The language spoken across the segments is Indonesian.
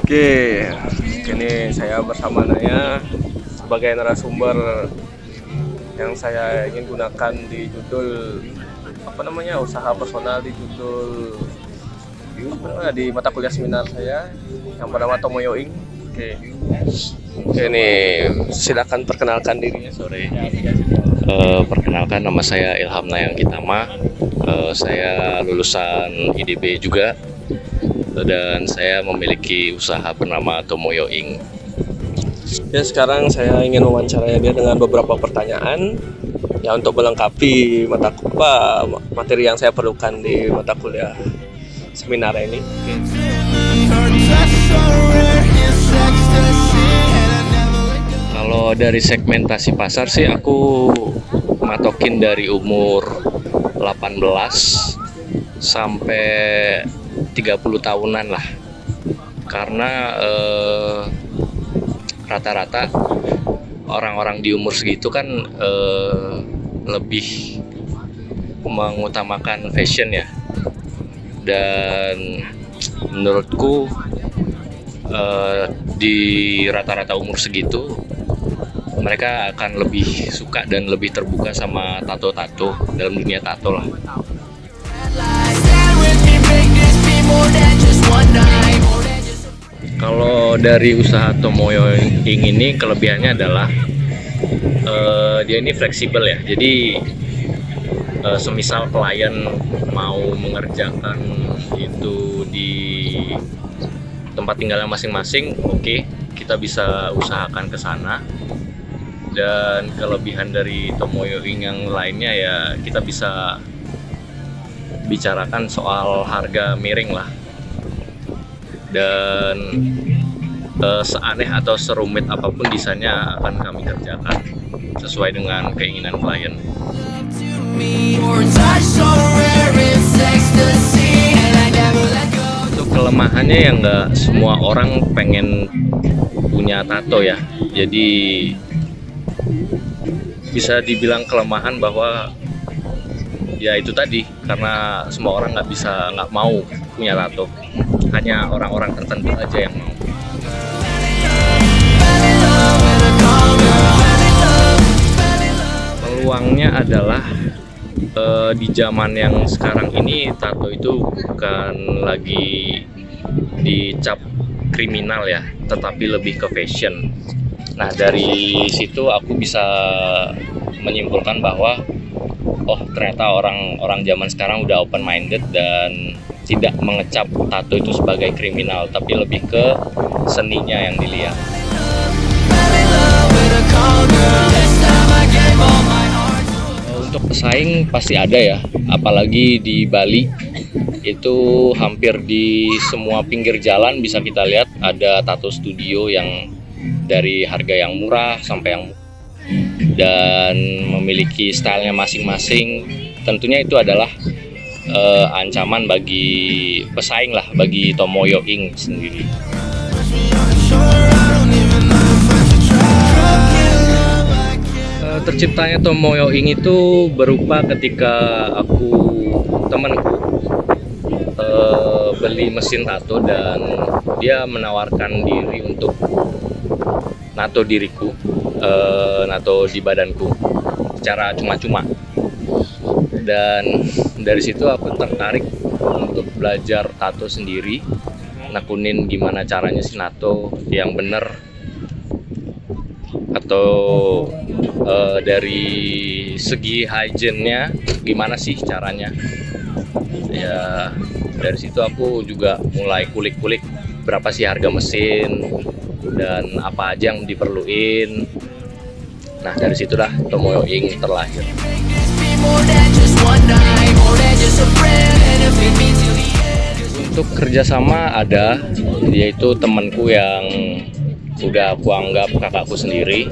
Oke, kini saya bersama Naya sebagai narasumber yang saya ingin gunakan di judul usaha personal di judul di mata kuliah seminar saya yang bernama Tomoyo Ing. Oke nih, silakan perkenalkan dirinya sore. Perkenalkan, nama saya Ilham Nayang Kitama. Saya lulusan IDB juga, dan saya memiliki usaha bernama Tomoyo Ing. Ya, sekarang saya ingin mewawancarai dia dengan beberapa pertanyaan ya untuk melengkapi materi yang saya perlukan di mata kuliah seminar ini. Kalau dari segmentasi pasar sih aku matokin dari umur 18 sampai 30 tahunan lah. Karena rata-rata orang-orang di umur segitu kan lebih mengutamakan fashion ya. Dan menurutku di rata-rata umur segitu mereka akan lebih suka dan lebih terbuka sama tato-tato dalam dunia tato lah. Kalau dari usaha Tomoyo Ing ini kelebihannya adalah dia ini fleksibel ya. Jadi semisal klien mau mengerjakan itu di tempat tinggalnya masing-masing, oke, kita bisa usahakan ke sana. Dan kelebihan dari Tomoyo Ing yang lainnya ya, kita bisa bicarakan soal harga miring lah. Dan seaneh atau serumit apapun desainnya akan kami kerjakan sesuai dengan keinginan klien. Untuk kelemahannya ya nggak semua orang pengen punya tato ya. Jadi bisa dibilang kelemahan bahwa ya itu tadi, karena semua orang nggak mau punya tato, hanya orang-orang tertentu aja yang mau. Peluangnya adalah di zaman yang sekarang ini tato itu bukan lagi dicap kriminal ya, tetapi lebih ke fashion. Nah, dari situ aku bisa menyimpulkan bahwa ternyata orang zaman sekarang udah open minded dan tidak mengecap tato itu sebagai kriminal, tapi lebih ke seninya yang dilihat. Untuk pesaing pasti ada ya, apalagi di Bali itu hampir di semua pinggir jalan bisa kita lihat ada tato studio yang dari harga yang murah sampai yang dan memiliki stylenya masing-masing. Tentunya itu adalah ancaman bagi pesaing lah, bagi Tomoyo Ing sendiri. Terciptanya Tomoyo Ing itu berupa ketika temanku beli mesin tato dan dia menawarkan diri untuk nato diriku, nato di badanku secara cuma-cuma. Dan dari situ aku tertarik untuk belajar tato sendiri, nakunin gimana caranya sih nato yang bener, atau dari segi hygiene-nya gimana sih caranya. Ya, dari situ aku juga mulai kulik-kulik berapa sih harga mesin dan apa aja yang diperluin. Nah, dari situlah Tomoyo Ing terlahir. Untuk kerjasama ada, yaitu temanku yang udah aku anggap kakakku sendiri.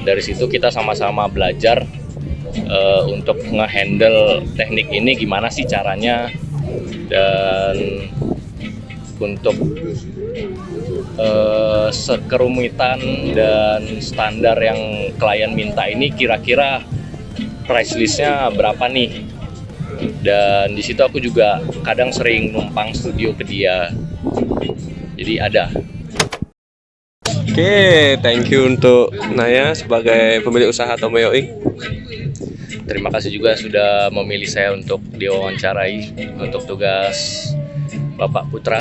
Dari situ kita sama-sama belajar untuk ngehandle teknik ini gimana sih caranya, dan untuk kerumitan dan standar yang klien minta ini kira-kira price listnya berapa nih. Dan di situ aku juga kadang sering numpang studio ke dia. Jadi ada. Oke, thank you untuk Naya sebagai pemilik usaha Tomoyo Ink. Terima kasih juga sudah memilih saya untuk diwawancarai untuk tugas Bapak Putra.